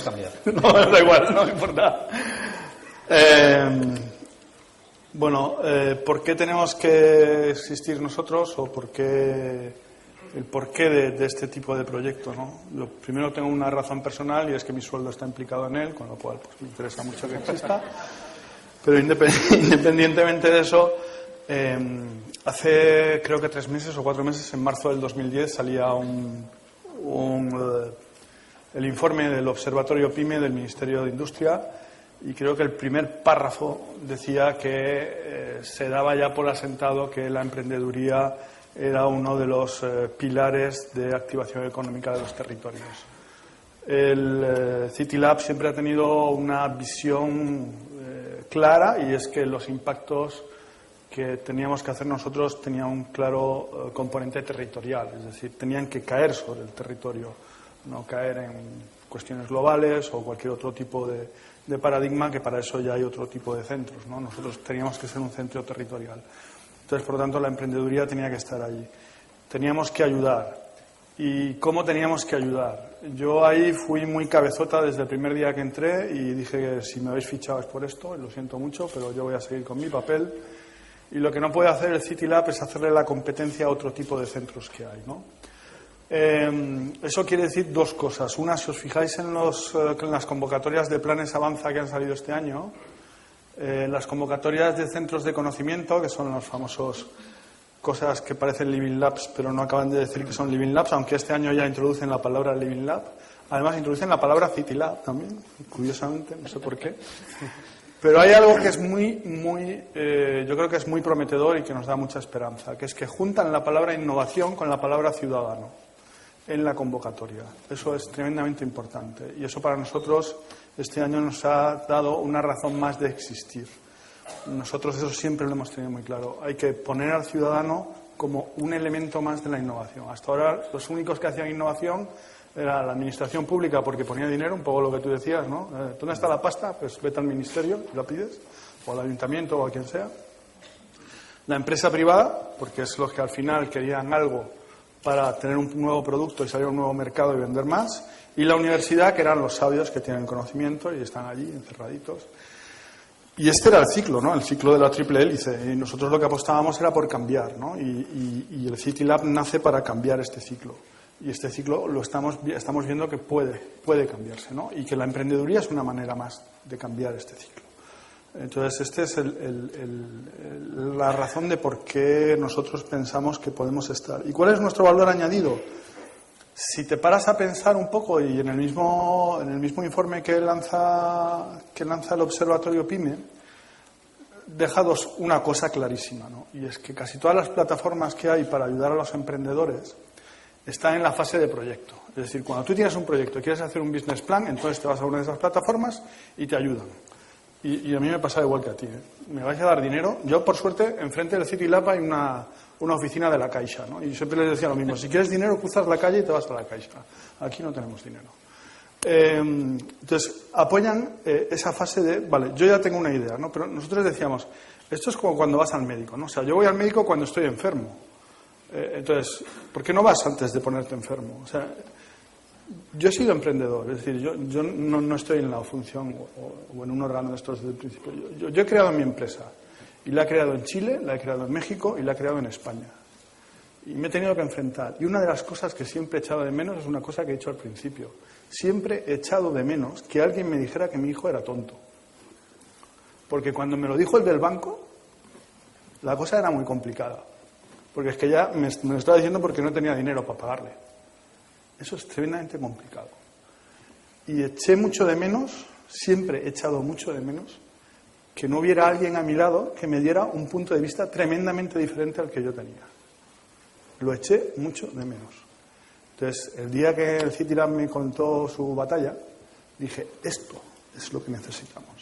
cambiar. No, da igual, no me importa. Bueno, ¿por qué tenemos que existir nosotros o el porqué de este tipo de proyecto, ¿no? Lo primero, tengo una razón personal y es que mi sueldo está implicado en él, con lo cual pues, me interesa mucho que exista. Pero independientemente de eso, hace creo que 3 meses o 4 meses, en marzo del 2010, salía el informe del Observatorio PYME del Ministerio de Industria, y creo que el primer párrafo decía que se daba ya por asentado que la emprendeduría era uno de los pilares de activación económica de los territorios. El City Lab siempre ha tenido una visión clara, y es que los impactos que teníamos que hacer nosotros tenían un claro componente territorial, es decir, tenían que caer sobre el territorio, no caer en cuestiones globales o cualquier otro tipo de paradigma, que para eso ya hay otro tipo de centros, ¿no? Nosotros teníamos que ser un centro territorial. Entonces, por lo tanto, la emprendeduría tenía que estar allí. Teníamos que ayudar. ¿Y cómo teníamos que ayudar? Yo ahí fui muy cabezota desde el primer día que entré y dije que si me habéis fichado es por esto, y lo siento mucho, pero yo voy a seguir con mi papel. Y lo que no puede hacer el City Lab es hacerle la competencia a otro tipo de centros que hay, ¿no? Eso quiere decir 2 cosas. Una, si os fijáis en las convocatorias de planes Avanza que han salido este año, las convocatorias de centros de conocimiento, que son los famosos cosas que parecen Living Labs, pero no acaban de decir que son Living Labs, aunque este año ya introducen la palabra Living Lab. Además, introducen la palabra City Lab también, curiosamente, no sé por qué. Pero hay algo que es yo creo que es muy prometedor y que nos da mucha esperanza, que es que juntan la palabra innovación con la palabra ciudadano en la convocatoria. Eso es tremendamente importante, y eso para nosotros este año nos ha dado una razón más de existir. Nosotros eso siempre lo hemos tenido muy claro. Hay que poner al ciudadano como un elemento más de la innovación. Hasta ahora los únicos que hacían innovación era la administración pública, porque ponía dinero, un poco lo que tú decías, ¿no? ¿Dónde está la pasta? Pues vete al ministerio y la pides, o al ayuntamiento o a quien sea. La empresa privada, porque es los que al final querían algo para tener un nuevo producto y salir a un nuevo mercado y vender más. Y la universidad, que eran los sabios que tienen conocimiento y están allí encerraditos. Y este era el ciclo, ¿no? El ciclo de la triple hélice. Y nosotros lo que apostábamos era por cambiar, ¿no? Y el City Lab nace para cambiar este ciclo. Y este ciclo lo estamos viendo que puede cambiarse, ¿no? Y que la emprendeduría es una manera más de cambiar este ciclo. Entonces, esta es la razón de por qué nosotros pensamos que podemos estar. ¿Y cuál es nuestro valor añadido? Si te paras a pensar un poco, y en el mismo informe que lanza el Observatorio PYME, dejados una cosa clarísima, ¿no? Y es que casi todas las plataformas que hay para ayudar a los emprendedores están en la fase de proyecto. Es decir, cuando tú tienes un proyecto y quieres hacer un business plan, entonces te vas a una de esas plataformas y te ayudan. Y a mí me pasa igual que a ti, ¿eh? Me vais a dar dinero. Yo, por suerte, enfrente del City Lab hay una oficina de la Caixa, ¿no? Y siempre les decía lo mismo: si quieres dinero, cruzas la calle y te vas a la Caixa. Aquí no tenemos dinero. Entonces, apoyan esa fase de, vale, yo ya tengo una idea, ¿no? Pero nosotros decíamos, esto es como cuando vas al médico, ¿no? O sea, yo voy al médico cuando estoy enfermo. Entonces, ¿por qué no vas antes de ponerte enfermo? O sea, yo he sido emprendedor, es decir, yo no estoy en la función o en un órgano de estos desde el principio. Yo he creado mi empresa, y la he creado en Chile, la he creado en México y la he creado en España. Y me he tenido que enfrentar. Y una de las cosas que siempre he echado de menos es una cosa que he dicho al principio. Siempre he echado de menos que alguien me dijera que mi hijo era tonto. Porque cuando me lo dijo el del banco, la cosa era muy complicada. Porque es que ya me lo estaba diciendo porque no tenía dinero para pagarle. Eso es tremendamente complicado. Y eché mucho de menos, siempre he echado mucho de menos, que no hubiera alguien a mi lado que me diera un punto de vista tremendamente diferente al que yo tenía. Lo eché mucho de menos. Entonces, el día que el City Lab me contó su batalla, dije, esto es lo que necesitamos.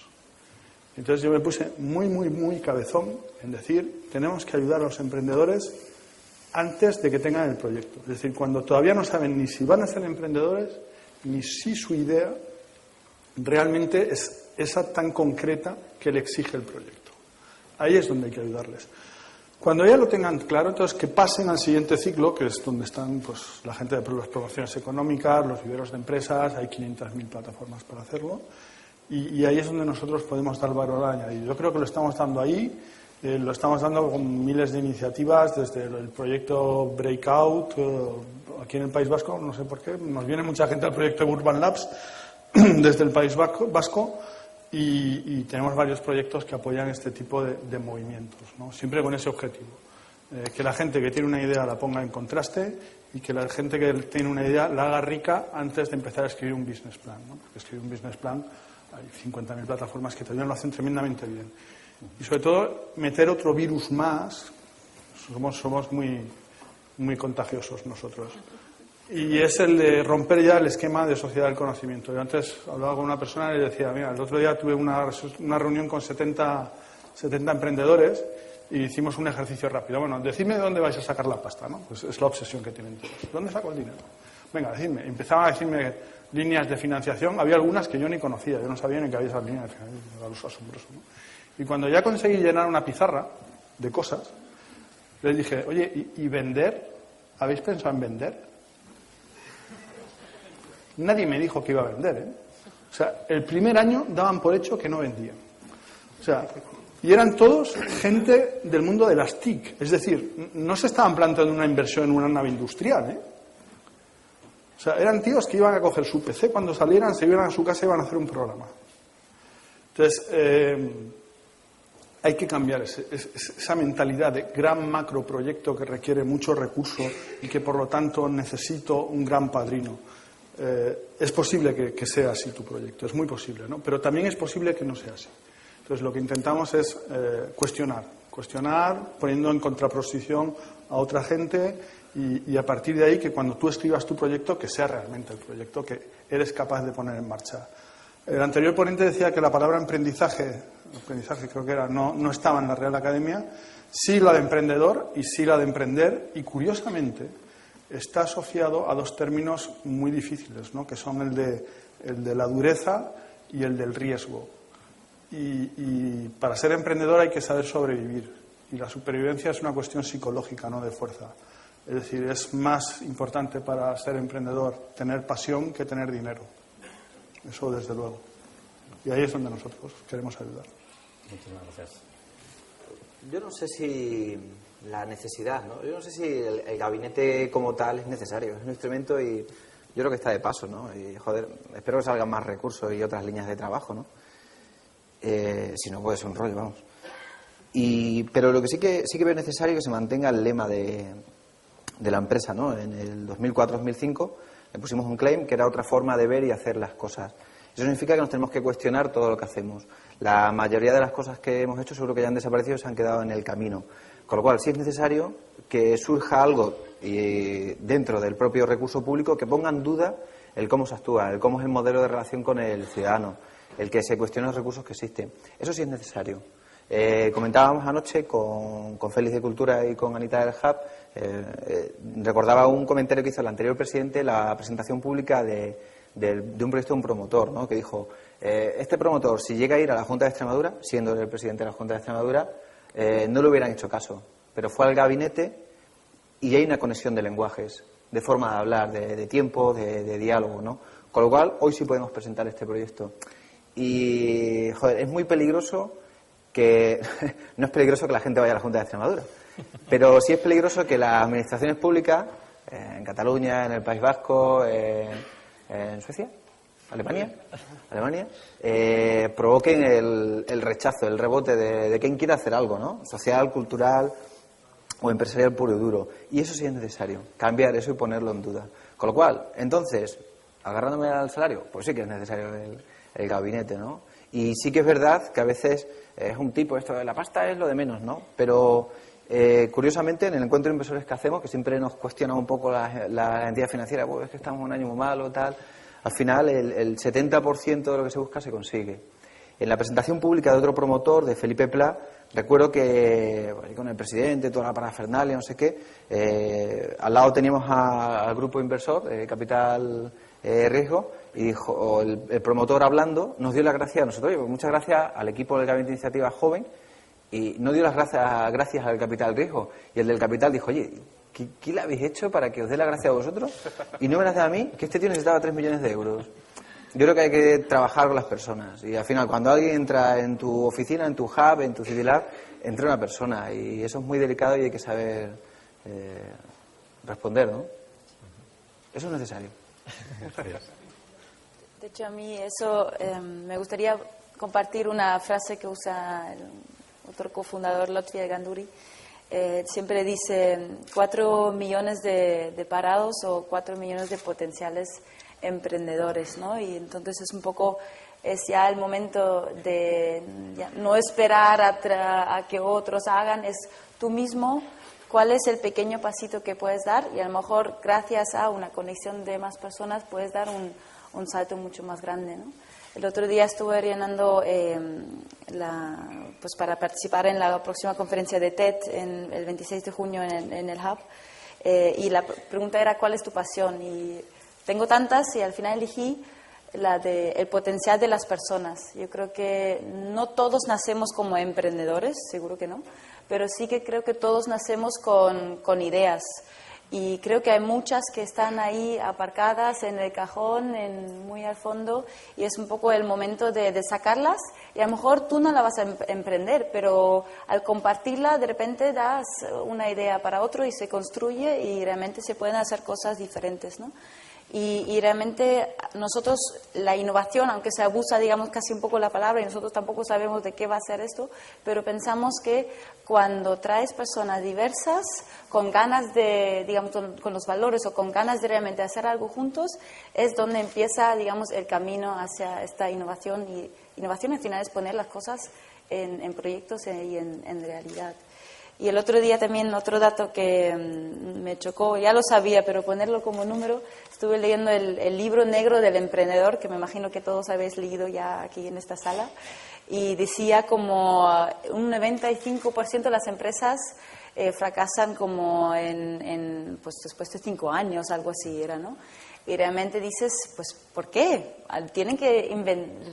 Entonces yo me puse muy cabezón en decir, tenemos que ayudar a los emprendedores antes de que tengan el proyecto. Es decir, cuando todavía no saben ni si van a ser emprendedores, ni si su idea realmente es esa tan concreta que le exige el proyecto. Ahí es donde hay que ayudarles. Cuando ya lo tengan claro, entonces que pasen al siguiente ciclo, que es donde están pues, la gente de las promociones económicas, los viveros de empresas, hay 500.000 plataformas para hacerlo, y ahí es donde nosotros podemos dar valor añadido. Yo creo que lo estamos dando ahí, lo estamos dando con miles de iniciativas, desde el proyecto Breakout, aquí en el País Vasco, no sé por qué, nos viene mucha gente al proyecto Urban Labs desde el País Vasco, y tenemos varios proyectos que apoyan este tipo de movimientos, ¿no? Siempre con ese objetivo, que la gente que tiene una idea la ponga en contraste y que la gente que tiene una idea la haga rica antes de empezar a escribir un business plan, ¿no? Porque escribir un business plan, hay 50.000 plataformas que también lo hacen tremendamente bien. Y sobre todo, meter otro virus más, somos muy contagiosos nosotros. Y es el de romper ya el esquema de sociedad del conocimiento. Yo antes hablaba con una persona y le decía, mira, el otro día tuve una reunión con 70 emprendedores y hicimos un ejercicio rápido. Bueno, decidme de dónde vais a sacar la pasta, ¿no? Pues es la obsesión que tienen todos. ¿Dónde saco el dinero? Venga, decidme. Empezaban a decirme líneas de financiación. Había algunas que yo ni conocía. Yo no sabía ni que había esas líneas de financiación. Era asombroso, ¿no? Y cuando ya conseguí llenar una pizarra de cosas, les dije, oye, ¿y vender? ¿Habéis pensado en vender? Nadie me dijo que iba a vender, ¿eh? O sea, el primer año daban por hecho que no vendían. O sea, y eran todos gente del mundo de las TIC. Es decir, no se estaban planteando una inversión en una nave industrial, ¿eh? O sea, eran tíos que iban a coger su PC cuando salieran, se iban a su casa y iban a hacer un programa. Entonces, hay que cambiar esa mentalidad de gran macroproyecto que requiere mucho recurso y que, por lo tanto, necesito un gran padrino. Es posible que sea así tu proyecto, es muy posible, ¿no? Pero también es posible que no sea así. Entonces, lo que intentamos es cuestionar, poniendo en contraposición a otra gente y a partir de ahí que cuando tú escribas tu proyecto, que sea realmente el proyecto que eres capaz de poner en marcha. El anterior ponente decía que la palabra aprendizaje creo que era, no estaba en la Real Academia, sí la de emprendedor y sí la de emprender, y curiosamente está asociado a dos términos muy difíciles, ¿no? Que son el de la dureza y el del riesgo. Y para ser emprendedor hay que saber sobrevivir. Y la supervivencia es una cuestión psicológica, no de fuerza. Es decir, es más importante para ser emprendedor tener pasión que tener dinero. Eso desde luego. Y ahí es donde nosotros queremos ayudar. Muchísimas gracias. Yo no sé si la necesidad, ¿no? Yo no sé si el gabinete como tal es necesario. Es un instrumento y yo creo que está de paso, ¿no? Y, joder, espero que salgan más recursos y otras líneas de trabajo, ¿no? Si no, puede ser un rollo, vamos. Pero lo que sí que veo necesario es que se mantenga el lema de la empresa, ¿no? En el 2004-2005 le pusimos un claim que era otra forma de ver y hacer las cosas. Eso significa que nos tenemos que cuestionar todo lo que hacemos. La mayoría de las cosas que hemos hecho seguro que ya han desaparecido, se han quedado en el camino. Con lo cual, sí es necesario que surja algo dentro del propio recurso público que ponga en duda el cómo se actúa, el cómo es el modelo de relación con el ciudadano, el que se cuestione los recursos que existen. Eso sí es necesario. Comentábamos anoche con Félix de Cultura y con Anita del Hub, recordaba un comentario que hizo el anterior presidente, la presentación pública de un proyecto de un promotor, ¿no? Que dijo, este promotor, si llega a ir a la Junta de Extremadura, siendo el presidente de la Junta de Extremadura, no le hubieran hecho caso, pero fue al gabinete y hay una conexión de lenguajes, de forma de hablar, de tiempo, de diálogo, ¿no? Con lo cual, hoy sí podemos presentar este proyecto. Y, joder, es muy peligroso que... no es peligroso que la gente vaya a la Junta de Extremadura, pero sí es peligroso que las administraciones públicas, en Cataluña, en el País Vasco, en Suecia, Alemania, provoquen el rechazo, el rebote de quien quiera hacer algo, ¿no? Social, cultural o empresarial puro y duro. Y eso sí es necesario, cambiar eso y ponerlo en duda. Con lo cual, entonces, agarrándome al salario, pues sí que es necesario el gabinete, ¿no? Y sí que es verdad que a veces es un tipo, esto de la pasta es lo de menos, ¿no? Pero curiosamente, en el encuentro de inversores que hacemos, que siempre nos cuestionan un poco la entidad financiera, pues es que estamos en un año muy malo, tal, al final el 70% de lo que se busca se consigue. En la presentación pública de otro promotor, de Felipe Pla, recuerdo que con el presidente, toda la parafernalia, no sé qué, al lado teníamos al grupo inversor, Capital Riesgo, y dijo, el promotor hablando nos dio la gracia a nosotros, oye, pues muchas gracias al equipo del Gabinete de Iniciativa Joven Y no dio las gracias al capital riesgo. Y el del capital dijo, oye, ¿qué le habéis hecho para que os dé la gracia a vosotros? Y no me las da a mí, que este tío necesitaba 3 millones de euros. Yo creo que hay que trabajar con las personas. Y al final, cuando alguien entra en tu oficina, en tu hub, en tu City Lab, entra una persona. Y eso es muy delicado y hay que saber responder, ¿no? Eso es necesario. De hecho, a mí eso me gustaría compartir una frase que usa el otro cofundador, Lotfi Ganduri. Siempre dice 4 millones de parados o 4 millones de potenciales emprendedores, ¿no? Y entonces es un poco, es ya el momento de ya no esperar a que otros hagan, es tú mismo, cuál es el pequeño pasito que puedes dar y a lo mejor gracias a una conexión de más personas puedes dar un salto mucho más grande, ¿no? El otro día estuve rellenando pues para participar en la próxima conferencia de TED el 26 de junio en el Hub y la pregunta era ¿cuál es tu pasión? Y tengo tantas y al final elegí la de el potencial de las personas. Yo creo que no todos nacemos como emprendedores, seguro que no, pero sí que creo que todos nacemos con ideas. Y creo que hay muchas que están ahí aparcadas en el cajón, muy al fondo, y es un poco el momento de sacarlas. Y a lo mejor tú no la vas a emprender, pero al compartirla de repente das una idea para otro y se construye y realmente se pueden hacer cosas diferentes, ¿no? Y realmente nosotros, la innovación, aunque se abusa, digamos, casi un poco la palabra, y nosotros tampoco sabemos de qué va a ser esto, pero pensamos que cuando traes personas diversas, con ganas de, digamos, con los valores o con ganas de realmente hacer algo juntos, es donde empieza, digamos, el camino hacia esta innovación. Y innovación al final es poner las cosas en proyectos y en realidad. Y el otro día también otro dato que me chocó, ya lo sabía, pero ponerlo como número, estuve leyendo el libro negro del emprendedor, que me imagino que todos habéis leído ya aquí en esta sala, y decía como un 95% de las empresas fracasan como pues después de 5 años, algo así era, ¿no? Y realmente dices, pues, ¿por qué? Tienen que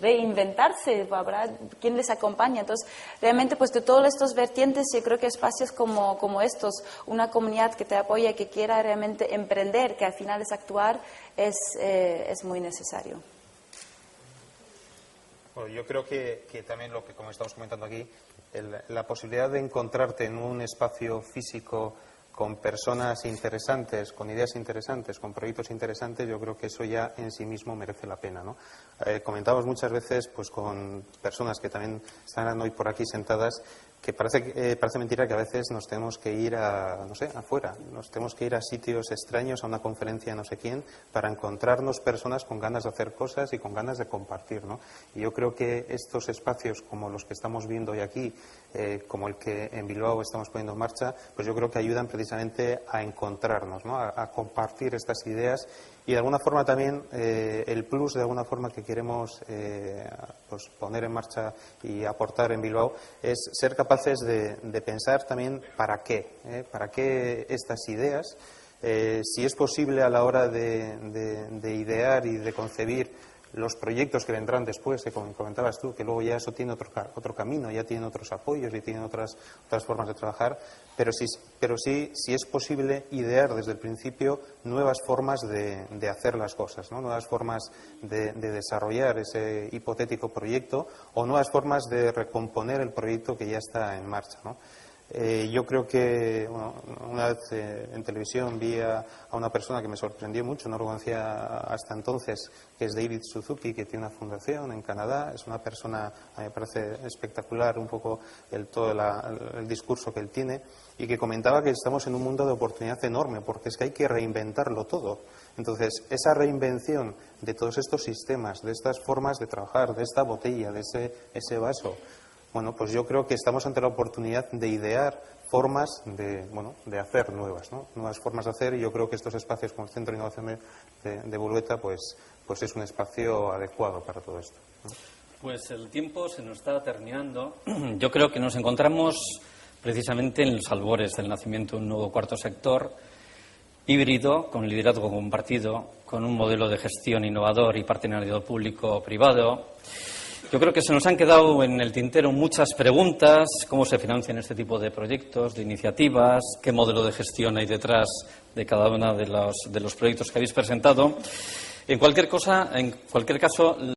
reinventarse, habrá quien les acompaña. Entonces, realmente, pues, de todos estos vertientes, yo creo que espacios como estos, una comunidad que te apoya, que quiera realmente emprender, que al final es actuar, es muy necesario. Bueno, yo creo que también lo que, como estamos comentando aquí, la posibilidad de encontrarte en un espacio físico con personas interesantes, con ideas interesantes, con proyectos interesantes, yo creo que eso ya en sí mismo merece la pena, ¿no? Comentamos muchas veces pues con personas que también están hoy por aquí sentadas que parece mentira que a veces nos tenemos que ir afuera, nos tenemos que ir a sitios extraños, a una conferencia de no sé quién, para encontrarnos personas con ganas de hacer cosas y con ganas de compartir, ¿no? Y yo creo que estos espacios como los que estamos viendo hoy aquí, como el que en Bilbao estamos poniendo en marcha, pues yo creo que ayudan precisamente a encontrarnos, ¿no? A compartir estas ideas y de alguna forma también el plus de alguna forma que queremos pues poner en marcha y aportar en Bilbao es ser capaces de pensar también para qué estas ideas, si es posible a la hora de idear y de concebir los proyectos que vendrán después, que como comentabas tú, que luego ya eso tiene otro camino, ya tiene otros apoyos y tiene otras formas de trabajar, pero sí es posible idear desde el principio nuevas formas de hacer las cosas, ¿no? Nuevas formas de desarrollar ese hipotético proyecto o nuevas formas de recomponer el proyecto que ya está en marcha, ¿no? Yo creo que una vez en televisión vi a una persona que me sorprendió mucho, no lo conocía hasta entonces, que es David Suzuki, que tiene una fundación en Canadá. Es una persona, a mí me parece espectacular un poco todo el discurso que él tiene, y que comentaba que estamos en un mundo de oportunidad enorme, porque es que hay que reinventarlo todo. Entonces, esa reinvención de todos estos sistemas, de estas formas de trabajar, de esta botella, de ese vaso, bueno, pues yo creo que estamos ante la oportunidad de idear formas de hacer nuevas, ¿no? Nuevas formas de hacer, y yo creo que estos espacios como el Centro de Innovación de Bolueta pues es un espacio adecuado para todo esto, ¿no? Pues el tiempo se nos está terminando. Yo creo que nos encontramos precisamente en los albores del nacimiento de un nuevo cuarto sector híbrido, con liderazgo compartido, con un modelo de gestión innovador y partenariado público-privado, Yo creo que se nos han quedado en el tintero muchas preguntas: cómo se financian este tipo de proyectos, de iniciativas, qué modelo de gestión hay detrás de cada uno de los proyectos que habéis presentado. En cualquier caso,